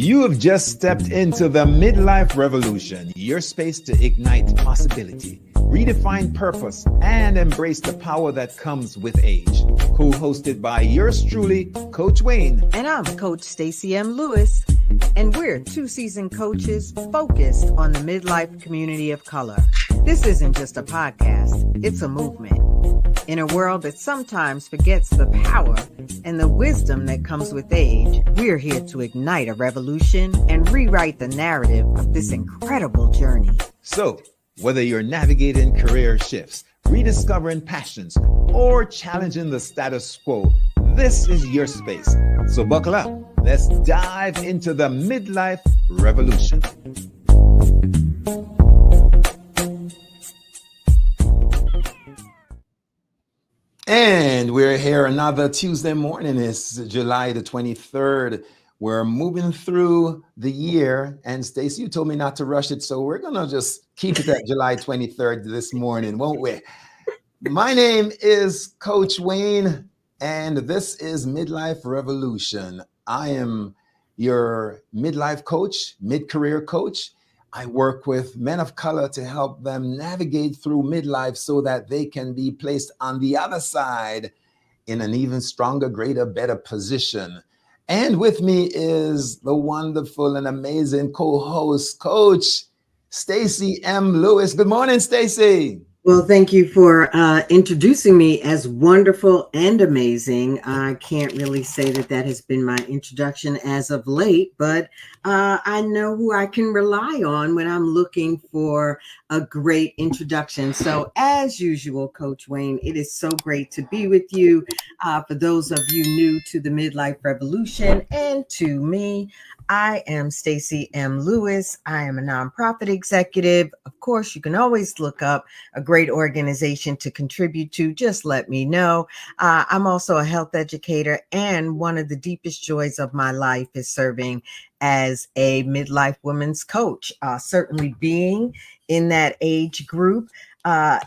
You have just stepped into the midlife revolution, your space to ignite possibility, redefine purpose, and embrace the power that comes with age. Co-hosted by yours truly, Coach Wayne. And I'm Coach Stacy M. Lewis. And we're two seasoned coaches focused on the midlife community of color. This isn't just a podcast, it's a movement. In a world that sometimes forgets the power and the wisdom that comes with age, we're here to ignite a revolution and rewrite the narrative of this incredible journey. So, whether you're navigating career shifts, rediscovering passions, or challenging the status quo, this is your space. So buckle up. Let's dive into the midlife revolution. And we're here another Tuesday morning. It's July the 23rd. We're moving through the year. And Stacey, you told me not to rush it. So we're going to just keep it at July 23rd this morning, won't we? My name is Coach Wayne, and this is Midlife Revolution. I am your midlife coach, mid-career coach. I work with men of color to help them navigate through midlife so that they can be placed on the other side in an even stronger, greater, better position. And with me is the wonderful and amazing co-host, Coach Stacy M. Lewis. Good morning, Stacy. Well, thank you for introducing me as wonderful and amazing. I can't really say that has been my introduction as of late, but I know who I can rely on when I'm looking for a great introduction. So as usual, Coach Wayne, it is so great to be with you. For those of you new to the Midlife Revolution and to me, I am Stacy M. Lewis. I am a nonprofit executive. Of course, you can always look up a great organization to contribute to. Just let me know. I'm also a health educator, and one of the deepest joys of my life is serving as a midlife women's coach. Certainly being in that age group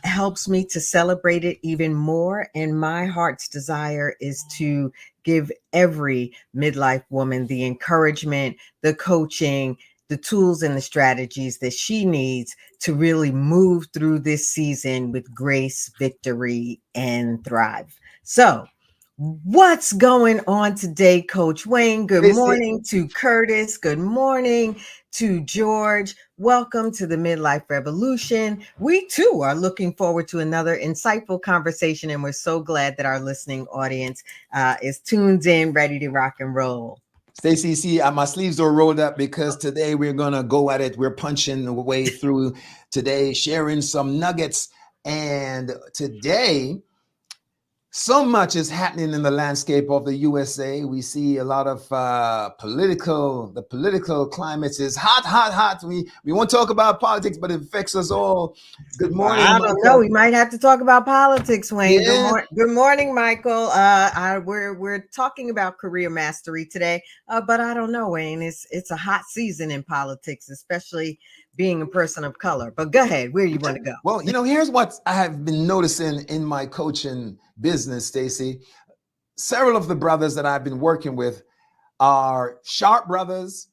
helps me to celebrate it even more. And my heart's desire is to give every midlife woman the encouragement, the coaching, the tools and the strategies that she needs to really move through this season with grace, victory, and thrive. So, what's going on today, Coach Wayne? Good morning to Curtis. Good morning to George. Welcome to the Midlife Revolution. We too are looking forward to another insightful conversation, and we're so glad that our listening audience is tuned in, ready to rock and roll. Stacey, see, my sleeves are rolled up because today we're going to go at it. We're punching the way through today, sharing some nuggets. And today, so much is happening in the landscape of the USA. We see a lot of the political climate is hot. We won't talk about politics, but it affects us all. Good morning, I don't know. We might have to talk about politics, Wayne. Yeah. Good morning, Michael. We're talking about career mastery today, but I don't know, Wayne. It's a hot season in politics, especially being a person of color. But go ahead, where you want to go. Well, here's what I have been noticing in my coaching business, Stacy. Several of the brothers that I've been working with are sharp brothers,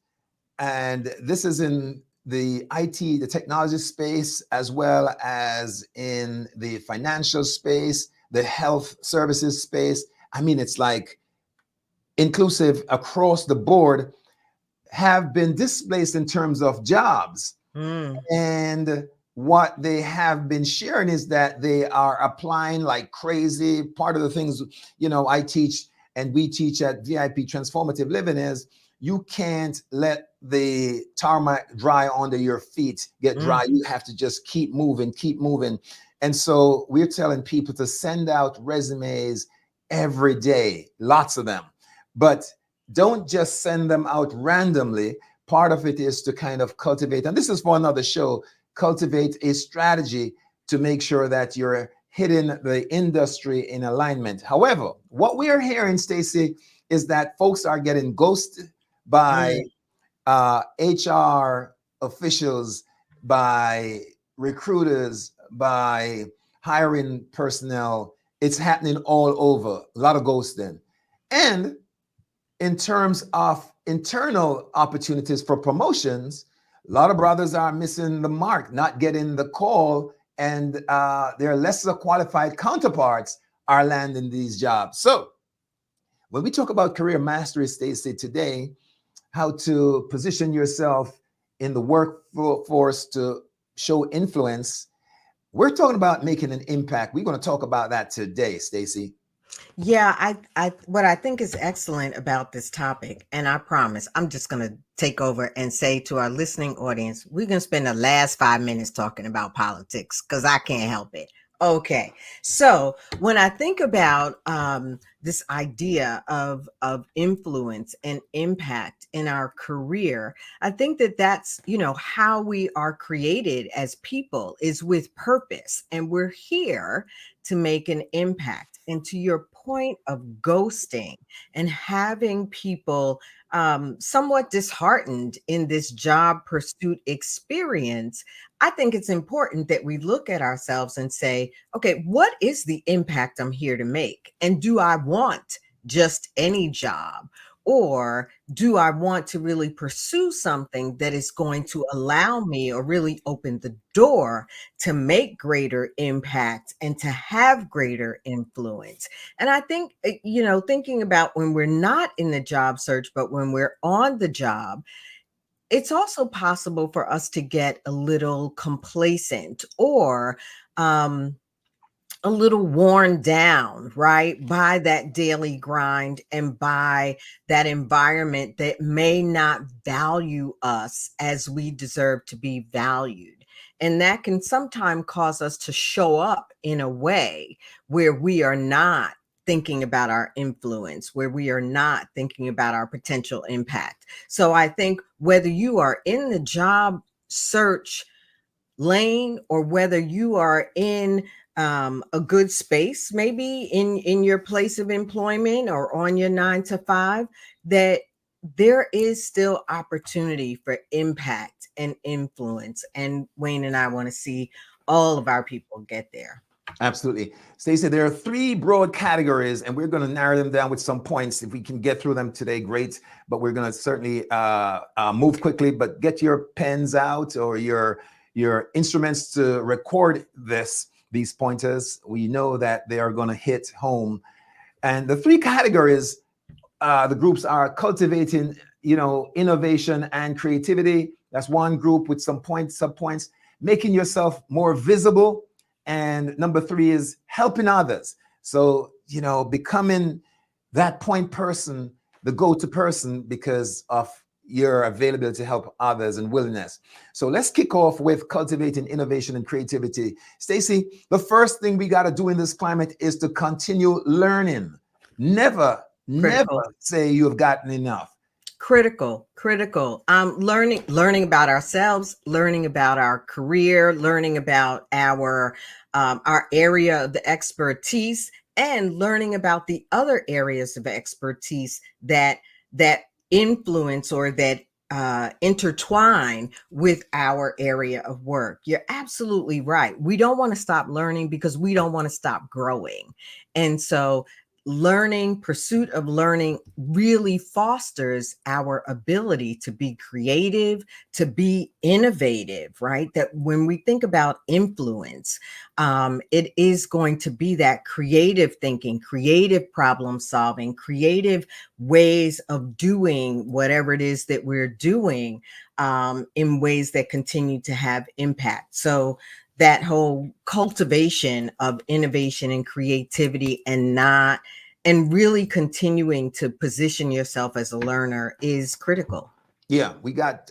and this is in the IT, the technology space, as well as in the financial space, the health services space. I mean, it's like inclusive across the board, have been displaced in terms of jobs. And what they have been sharing is that they are applying like crazy. Part of the things, I teach and we teach at VIP Transformative Living is you can't let the tarmac dry under your feet get dry. You have to just keep moving. And so we're telling people to send out resumes every day, lots of them, but don't just send them out randomly. Part of it is to kind of cultivate, and this is for another show, cultivate a strategy to make sure that you're hitting the industry in alignment. However, what we are hearing, Stacy, is that folks are getting ghosted by HR officials, by recruiters, by hiring personnel. It's happening all over, a lot of ghosting. And in terms of internal opportunities for promotions, a lot of brothers are missing the mark, not getting the call, and their lesser qualified counterparts are landing these jobs. So when we talk about career mastery, Stacy, today, how to position yourself in the workforce to show influence, we're talking about making an impact. We're going to talk about that today, Stacy. Yeah, what I think is excellent about this topic, and I promise I'm just going to take over and say to our listening audience, we're going to spend the last 5 minutes talking about politics because I can't help it. Okay, so when I think about this idea of influence and impact in our career, I think that that's how we are created as people is with purpose, and we're here to make an impact. And to your point of ghosting and having people somewhat disheartened in this job pursuit experience, I think it's important that we look at ourselves and say, okay, what is the impact I'm here to make? And do I want just any job? Or do I want to really pursue something that is going to allow me or really open the door to make greater impact and to have greater influence? And I think, thinking about when we're not in the job search, but when we're on the job, it's also possible for us to get a little complacent or, a little worn down, right, by that daily grind and by that environment that may not value us as we deserve to be valued. And that can sometimes cause us to show up in a way where we are not thinking about our influence, where we are not thinking about our potential impact. So I think whether you are in the job search lane or whether you are in a good space, maybe in your place of employment or on your 9 to 5, that there is still opportunity for impact and influence. And Wayne and I want to see all of our people get there. Absolutely. Stacey, there are three broad categories, and we're going to narrow them down with some points. If we can get through them today, great. But we're going to certainly move quickly. But get your pens out or your instruments to record these pointers. We know that they are going to hit home. And the three categories, the groups are cultivating, innovation and creativity. That's one group with some sub-points. Making yourself more visible. And number 3 is helping others. So, becoming that point person, the go-to person because of your availability to help others and willingness. So let's kick off with cultivating innovation and creativity. Stacy, the first thing we got to do in this climate is to continue learning. Never say you have gotten enough. Critical. Learning about ourselves, learning about our career, learning about our area of the expertise, and learning about the other areas of expertise that influence or that intertwine with our area of work. You're absolutely right. We don't want to stop learning because we don't want to stop growing. And so pursuit of learning really fosters our ability to be creative, to be innovative, right? That when we think about influence, it is going to be that creative thinking, creative problem solving, creative ways of doing whatever it is that we're doing in ways that continue to have impact. So that whole cultivation of innovation and creativity and really continuing to position yourself as a learner is critical. Yeah, we got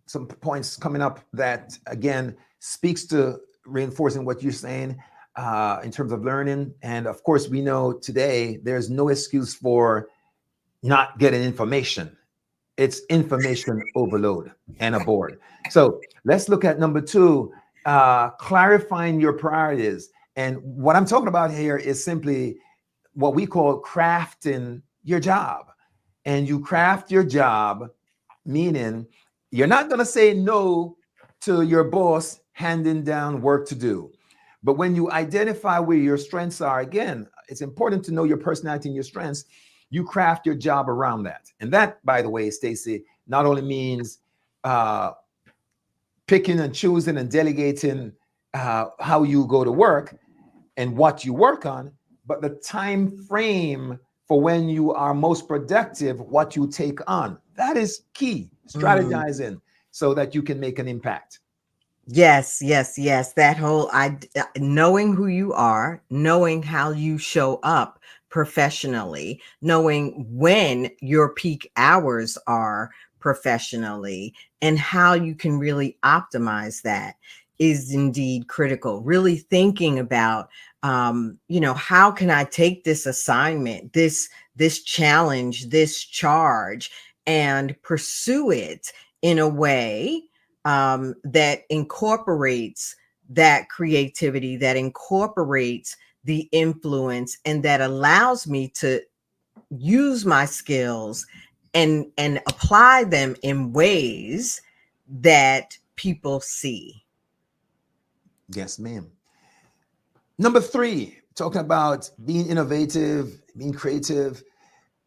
some points coming up that, again, speaks to reinforcing what you're saying in terms of learning. And of course, we know today there's no excuse for not getting information. It's information overload and a board. So let's look at number 2, clarifying your priorities. And what I'm talking about here is simply what we call crafting your job. And you craft your job, meaning you're not going to say no to your boss handing down work to do. But when you identify where your strengths are, again, it's important to know your personality and your strengths. You craft your job around that. And that, by the way, Stacy, not only means uh, picking and choosing and delegating how you go to work and what you work on, but the time frame for when you are most productive, what you take on. That is key. Mm. Strategizing so that you can make an impact. Yes, yes, yes. That whole knowing who you are, knowing how you show up professionally, knowing when your peak hours are professionally, and how you can really optimize that is indeed critical. Really thinking about, how can I take this assignment, this challenge, this charge, and pursue it in a way that incorporates that creativity, that incorporates the influence, and that allows me to use my skills and apply them in ways that people see. Yes, ma'am. Number three, talking about being innovative, being creative.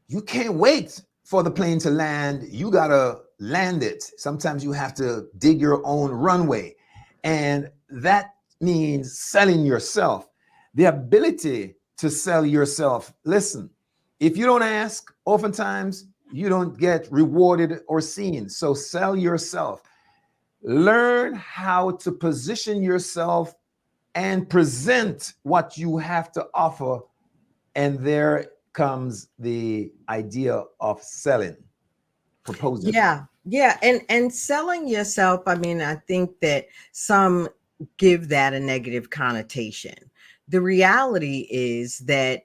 You can't wait for the plane to land. You got to land it. Sometimes you have to dig your own runway. And that means selling yourself, the ability to sell yourself. Listen, if you don't ask, oftentimes you don't get rewarded or seen. So sell yourself. Learn how to position yourself and present what you have to offer. And there comes the idea of selling, proposing. Yeah, yeah, and selling yourself, I mean, I think that some give that a negative connotation. The reality is that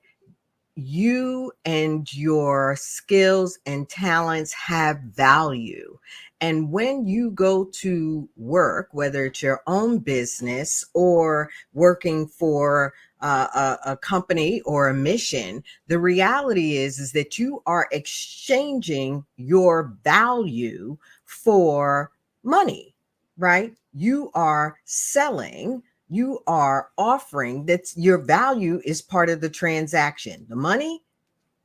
you and your skills and talents have value. And when you go to work, whether it's your own business or working for a company or a mission, the reality is that you are exchanging your value for money, right? You are selling, you are offering, that's your value is part of the transaction, the money,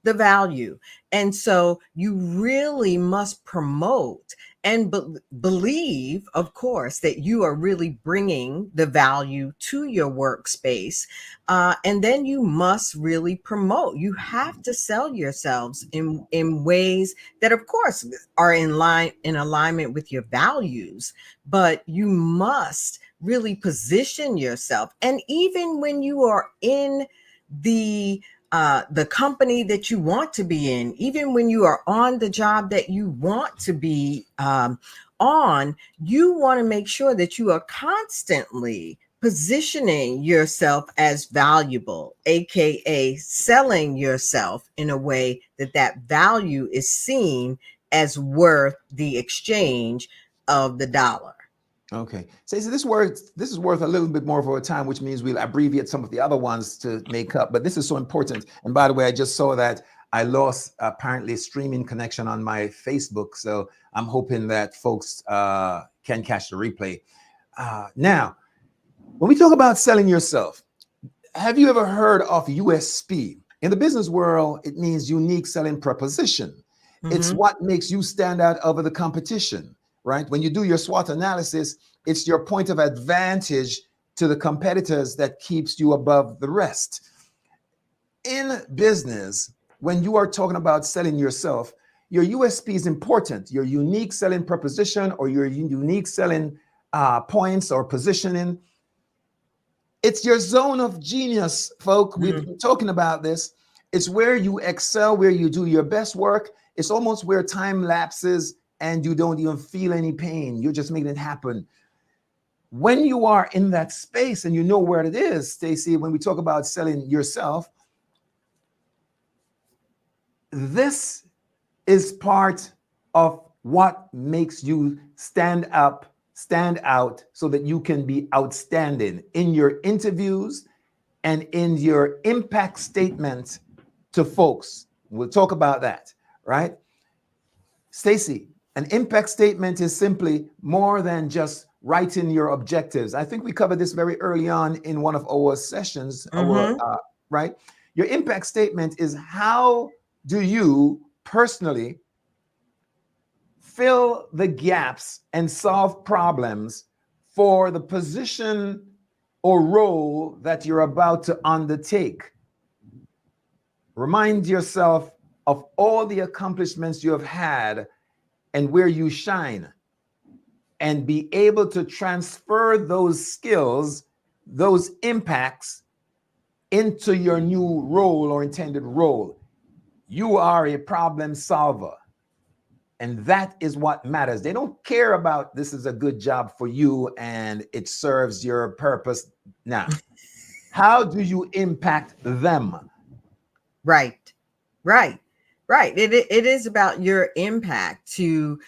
the value. And so you really must promote and believe, of course, that you are really bringing the value to your workspace. And then you must really promote. You have to sell yourselves in ways that, of course, are in alignment with your values, but you must really position yourself. And even when you are in the company that you want to be in, even when you are on the job that you want to be on, you want to make sure that you are constantly positioning yourself as valuable, aka selling yourself in a way that that value is seen as worth the exchange of the dollar. Okay. So this is worth a little bit more of our time, which means we'll abbreviate some of the other ones to make up. But this is so important. And by the way, I just saw that I lost apparently streaming connection on my Facebook. So I'm hoping that folks can catch the replay. Now, when we talk about selling yourself, have you ever heard of USP? In the business world, it means unique selling proposition. It's Mm-hmm. what makes you stand out over the competition, right? When you do your SWOT analysis, it's your point of advantage to the competitors that keeps you above the rest. In business, when you are talking about selling yourself, your USP is important. Your unique selling proposition or your unique selling points or positioning, it's your zone of genius, folk. We've been talking about this. It's where you excel, where you do your best work. It's almost where time lapses and you don't even feel any pain. You're just making it happen. When you are in that space and you know where it is, Stacy, when we talk about selling yourself, this is part of what makes you stand out so that you can be outstanding in your interviews and in your impact statement to folks. We'll talk about that, right? Stacy, an impact statement is simply more than just writing your objectives. I think we covered this very early on in one of our sessions, Mm-hmm. right? Your impact statement is how do you personally fill the gaps and solve problems for the position or role that you're about to undertake? Remind yourself of all the accomplishments you have had and where you shine, and be able to transfer those skills, those impacts into your new role or intended role. You are a problem solver. And that is what matters. They don't care about this is a good job for you and it serves your purpose. Now, how do you impact them? Right, right, right. It is about your impact to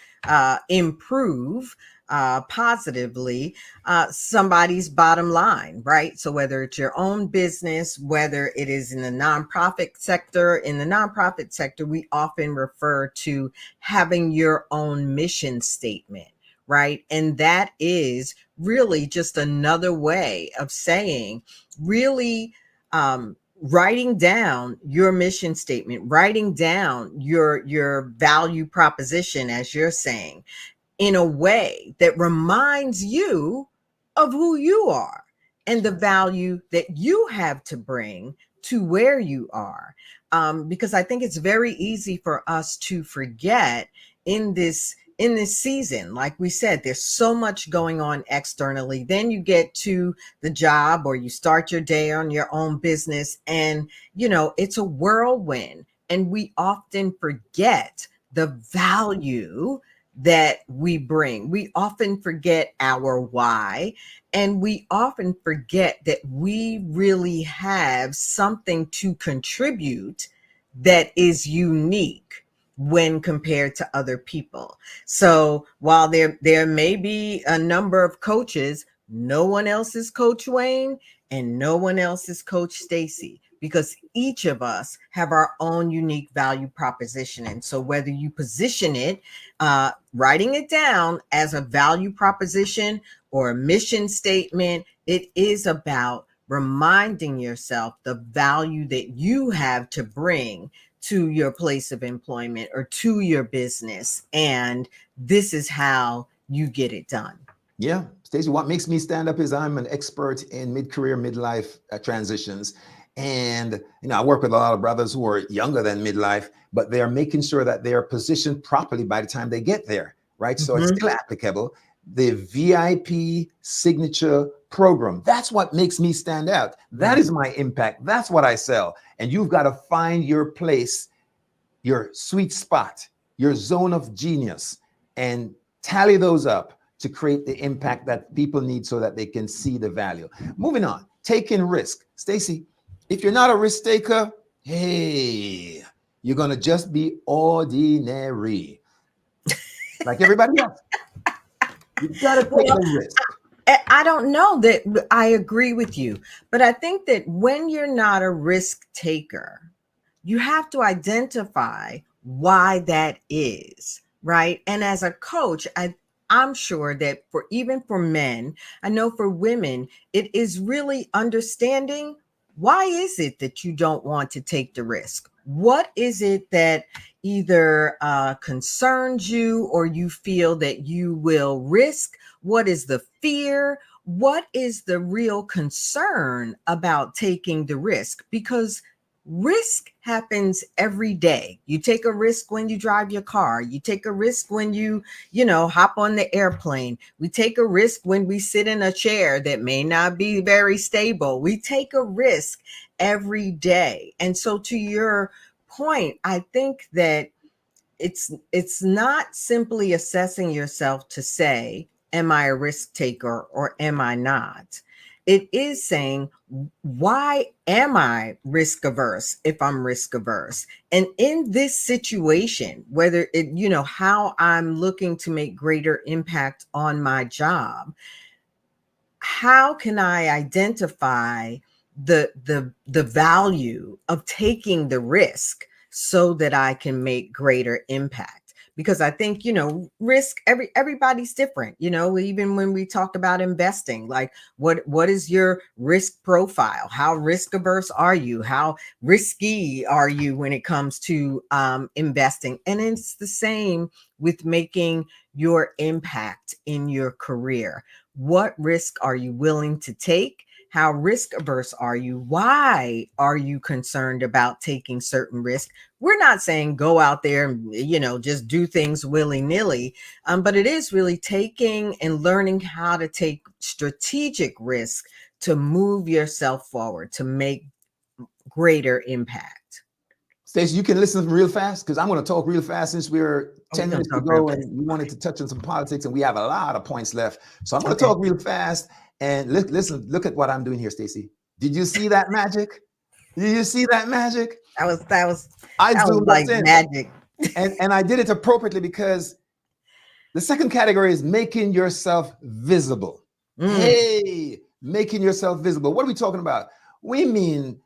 improve positively somebody's bottom line, right? So whether it's your own business, whether it is in the nonprofit sector, we often refer to having your own mission statement, right? And that is really just another way of saying, really, writing down your mission statement, writing down your value proposition, as you're saying, in a way that reminds you of who you are and the value that you have to bring to where you are. Because I think it's very easy for us to forget in this season. Like we said, there's so much going on externally. Then you get to the job or you start your day on your own business, and it's a whirlwind, and we often forget the value that we bring. We often forget our why, and we often forget that we really have something to contribute that is unique when compared to other people. So while there may be a number of coaches, no one else is Coach Wayne and no one else is Coach Stacy, because each of us have our own unique value proposition. And so whether you position it, writing it down as a value proposition or a mission statement, it is about reminding yourself the value that you have to bring to your place of employment or to your business. And this is how you get it done. Yeah, Stacey, what makes me stand up is I'm an expert in mid-career, midlife transitions. And, I work with a lot of brothers who are younger than midlife, but they're making sure that they are positioned properly by the time they get there, right? So it's still applicable. The VIP signature program, that's what makes me stand out. That is my impact. That's what I sell. And you've got to find your place, your sweet spot, your zone of genius, and tally those up to create the impact that people need so that they can see the value. Moving on, taking risk. Stacy, if you're not a risk taker, hey, you're going to just be ordinary like everybody else. You've got to take the risk. I don't know that I agree with you, but I think that when you're not a risk taker, you have to identify why that is, right? And as a coach, I'm sure that even for men, I know for women, it is really understanding, why is it that you don't want to take the risk? What is it that either concerns you or you feel that you will risk? What is the fear? What is the real concern about taking the risk? Because risk happens every day. You take a risk when you drive your car. You take a risk when you hop on the airplane. We take a risk when we sit in a chair that may not be very stable. We take a risk every day. And so to your point, I think that it's not simply assessing yourself to say, am I a risk taker or am I not? It is saying, why am I risk averse if I'm risk averse? And in this situation, whether how I'm looking to make greater impact on my job, how can I identify the value of taking the risk so that I can make greater impact? because I think, risk, everybody's different. Even when we talk about investing, like what is your risk profile? How risk averse are you? How risky are you when it comes to investing? And it's the same with making your impact in your career. What risk are you willing to take? How risk averse are you? Why are you concerned about taking certain risks? We're not saying go out there and, just do things willy nilly. But it is really taking and learning how to take strategic risk to move yourself forward, to make greater impact. Stacey, you can listen real fast because I'm going to talk real fast since we're 10 minutes to go and we wanted to touch on some politics and we have a lot of points left. So I'm going to talk real fast and listen, look at what I'm doing here, Stacey. Did you see that magic? Did you see that magic? That was like magic. And I did it appropriately because the second category is making yourself visible. Hey, making yourself visible. What are we talking about? We mean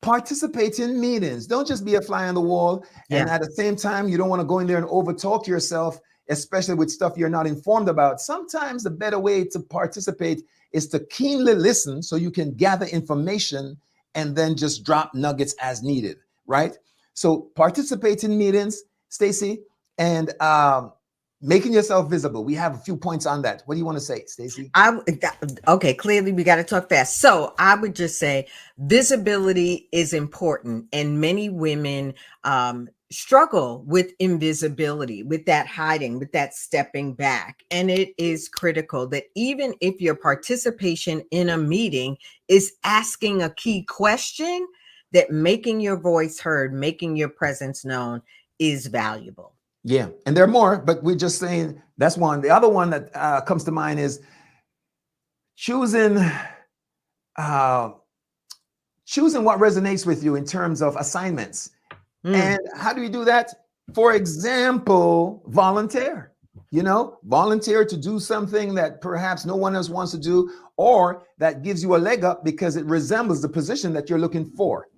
participate in meetings. Don't just be a fly on the wall. Yeah. And at the same time, you don't want to go in there and overtalk yourself, especially with stuff you're not informed about. Sometimes the better way to participate is to keenly listen so you can gather information and then just drop nuggets as needed, right? So participate in meetings, Stacy, and making yourself visible. We have a few points on that. What do you want to say, Stacey? Okay, clearly we got to talk fast. So I would just say visibility is important, and many women struggle with invisibility, with that hiding, with that stepping back. And it is critical that even if your participation in a meeting is asking a key question, that making your voice heard, making your presence known is valuable. Yeah, and there are more, but we're just saying that's one. The other one that comes to mind is choosing what resonates with you in terms of assignments. And how do you do that? For example, volunteer. Volunteer to do something that perhaps no one else wants to do, or that gives you a leg up because it resembles the position that you're looking for.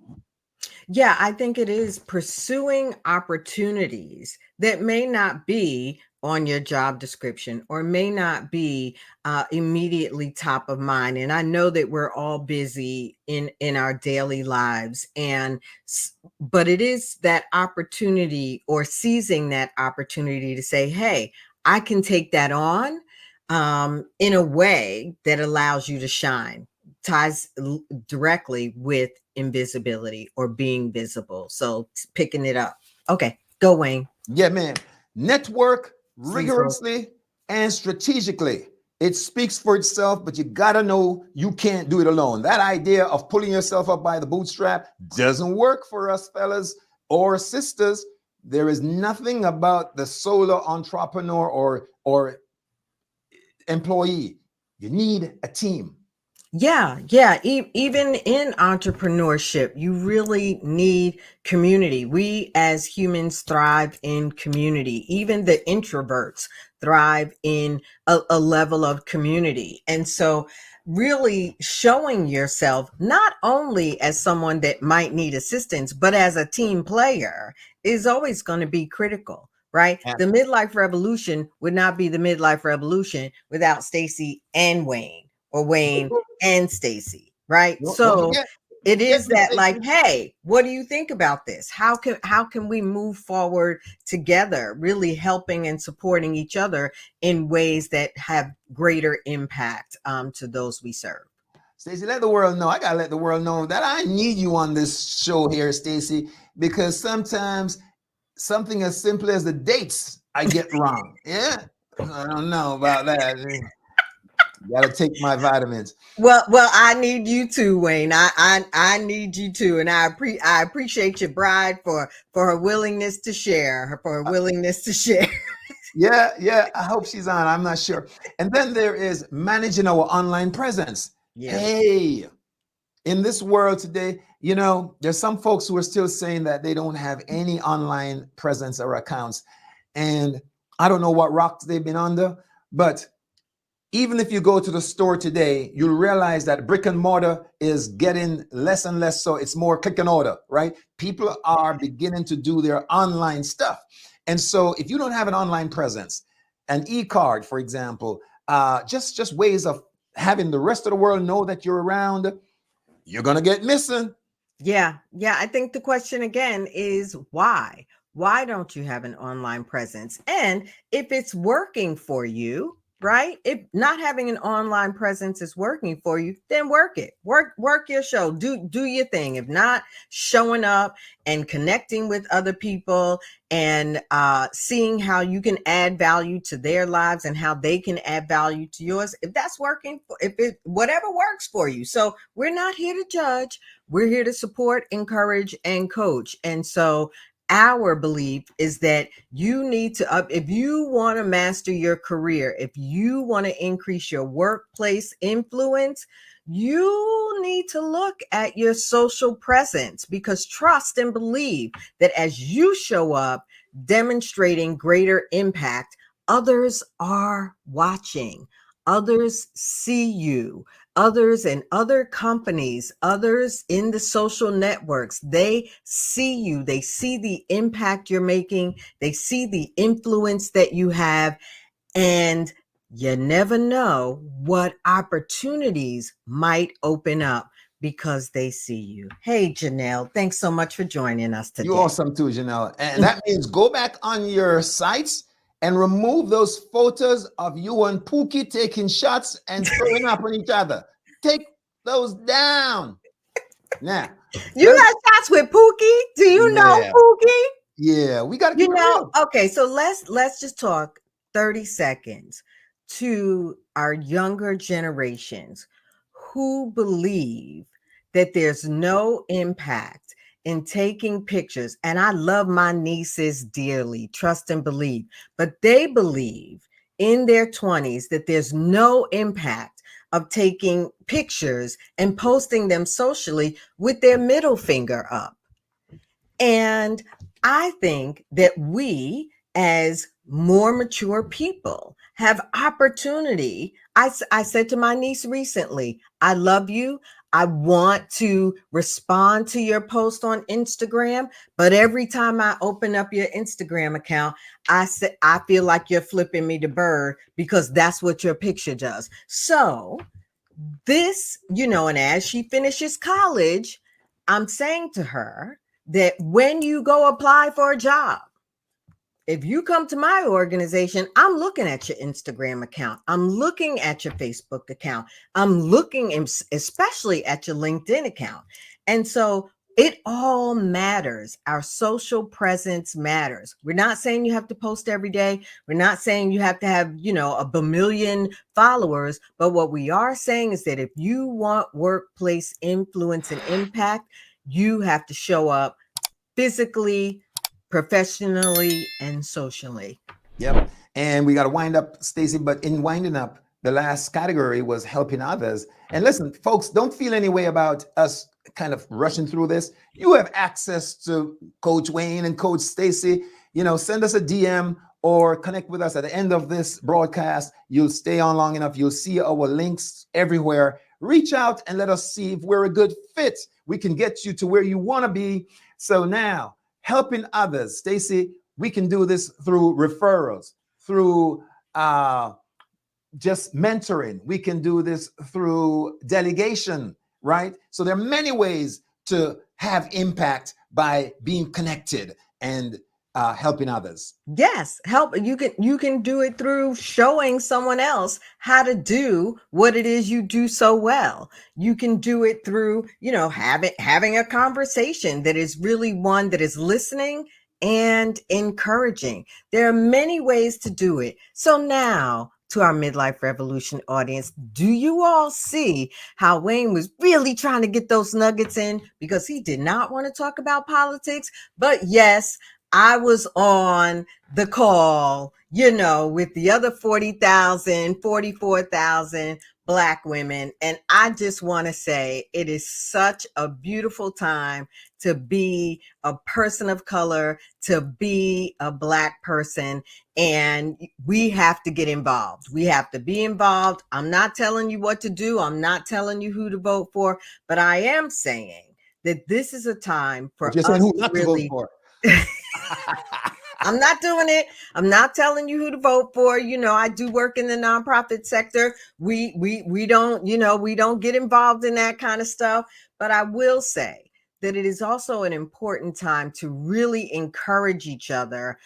Yeah, I think it is pursuing opportunities that may not be on your job description or may not be immediately top of mind. And I know that we're all busy in our daily lives, but it is that opportunity or seizing that opportunity to say, hey, I can take that on in a way that allows you to shine, ties directly with invisibility or being visible. So picking it up. Okay, go Wayne. Yeah, man. Network rigorously and strategically. It speaks for itself, but you gotta know you can't do it alone. That idea of pulling yourself up by the bootstrap doesn't work for us fellas or sisters. There is nothing about the solo entrepreneur or employee. You need a team. Yeah. Even in entrepreneurship, you really need community. We as humans thrive in community. Even the introverts thrive in a level of community. And so really showing yourself not only as someone that might need assistance, but as a team player is always going to be critical. Right? The midlife revolution would not be the midlife revolution without Stacy and Wayne, or Wayne and Stacy, right? So it is that like, hey, what do you think about this? How can we move forward together, really helping and supporting each other in ways that have greater impact to those we serve? Stacy, let the world know. I gotta let the world know that I need you on this show here, Stacy, because sometimes something as simple as the dates I get wrong. Yeah, I don't know about that. Gotta take my vitamins. Well, I need you too, Wayne. I need you too, and I appreciate your bride for her willingness to share. Yeah. I hope she's on. I'm not sure. And then there is managing our online presence. Yeah. Hey, in this world today, there's some folks who are still saying that they don't have any online presence or accounts, and I don't know what rocks they've been under, but even if you go to the store today, you'll realize that brick and mortar is getting less and less. So it's more click and order, right? People are beginning to do their online stuff. And so if you don't have an online presence, an e-card, for example, just ways of having the rest of the world know that you're around, you're going to get missing. Yeah. Yeah. I think the question again is why? Why don't you have an online presence? And if it's working for you, right? If not having an online presence is working for you, then work it. Work your show. Do your thing. If not, showing up and connecting with other people and seeing how you can add value to their lives and how they can add value to yours. If that's working, if it whatever works for you. So we're not here to judge. We're here to support, encourage, and coach. And so our belief is that you need to if you want to master your career, if you want to increase your workplace influence, you need to look at your social presence, because trust and believe that as you show up demonstrating greater impact, others are watching. Others see you. Others in other companies, others in the social networks, they see you. They see the impact you're making. They see the influence that you have. And you never know what opportunities might open up because they see you. Hey, Janelle, thanks so much for joining us today. You're awesome too, Janelle. And that means go back on your sites and remove those photos of you and Pookie taking shots and throwing up on each other. Take those down. Now, you got shots with Pookie? Do you know Pookie? Yeah, we got to keep it real. Okay, so let's just talk 30 seconds to our younger generations who believe that there's no impact in taking pictures. And I love my nieces dearly, trust and believe, but they believe in their 20s that there's no impact of taking pictures and posting them socially with their middle finger up. And I think that we, as more mature people, have opportunity. I said to my niece recently, I love you. I want to respond to your post on Instagram, but every time I open up your Instagram account, I feel like you're flipping me the bird because that's what your picture does. So this, and as she finishes college, I'm saying to her that when you go apply for a job, if you come to my organization, I'm looking at your Instagram account. I'm looking at your Facebook account. I'm looking especially at your LinkedIn account. And so it all matters. Our social presence matters. We're not saying you have to post every day. We're not saying you have to have, a bamillion followers. But what we are saying is that if you want workplace influence and impact, you have to show up physically, professionally, and socially. Yep. And we got to wind up, Stacy. But in winding up, the last category was helping others. And listen, folks, don't feel any way about us kind of rushing through this. You have access to Coach Wayne and Coach Stacy. Send us a DM or connect with us at the end of this broadcast. You'll stay on long enough. You'll see our links everywhere. Reach out and let us see if we're a good fit. We can get you to where you want to be. So now, helping others, Stacy, we can do this through referrals, through just mentoring. We can do this through delegation, right? So there are many ways to have impact by being connected and helping others. Yes, help. You can do it through showing someone else how to do what it is you do so well. You can do it through, having a conversation that is really one that is listening and encouraging. There are many ways to do it. So now, to our midlife revolution audience, do you all see how Wayne was really trying to get those nuggets in because he did not want to talk about politics? But yes, I was on the call, with the other 40,000, 44,000 Black women. And I just want to say it is such a beautiful time to be a person of color, to be a Black person. And we have to get involved. We have to be involved. I'm not telling you what to do. I'm not telling you who to vote for, but I am saying that this is a time for us who not really to vote for. I'm not doing it. I'm not telling you who to vote for. I do work in the nonprofit sector. We don't, we don't get involved in that kind of stuff. But I will say that it is also an important time to really encourage each other,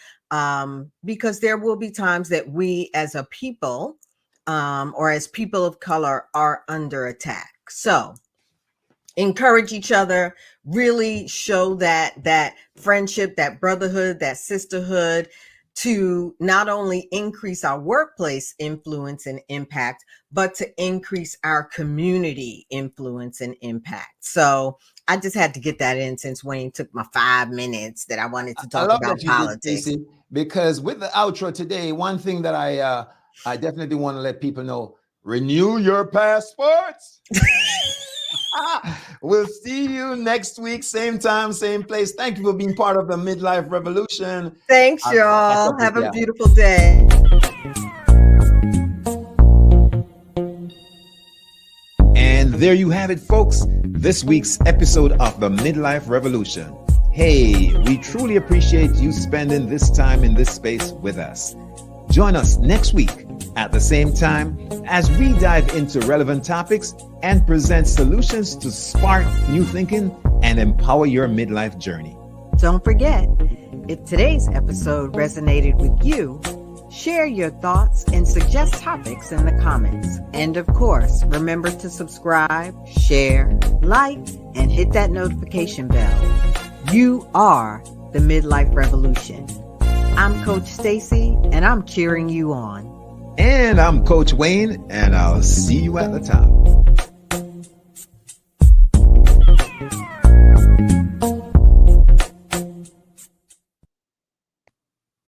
because there will be times that we as a people, or as people of color, are under attack. So encourage each other, really show that friendship, that brotherhood, that sisterhood, to not only increase our workplace influence and impact, but to increase our community influence and impact. So I just had to get that in, since Wayne took my 5 minutes that I wanted to I talk love about that you did, politics. Stacey, because with the outro today, one thing that I definitely want to let people know: renew your passports. We'll see you next week, same time, same place. Thank you for being part of the Midlife Revolution. Thanks, I'll catch y'all. up with Have a you. beautiful day. And there you have it, folks. This week's episode of the Midlife Revolution. Hey, we truly appreciate you spending this time in this space with us. Join us next week at the same time as we dive into relevant topics and present solutions to spark new thinking and empower your midlife journey. Don't forget, if today's episode resonated with you, share your thoughts and suggest topics in the comments. And of course, remember to subscribe, share, like, and hit that notification bell. You are the Midlife Revolution. I'm Coach Stacy, and I'm cheering you on. And I'm Coach Wayne, and I'll see you at the top.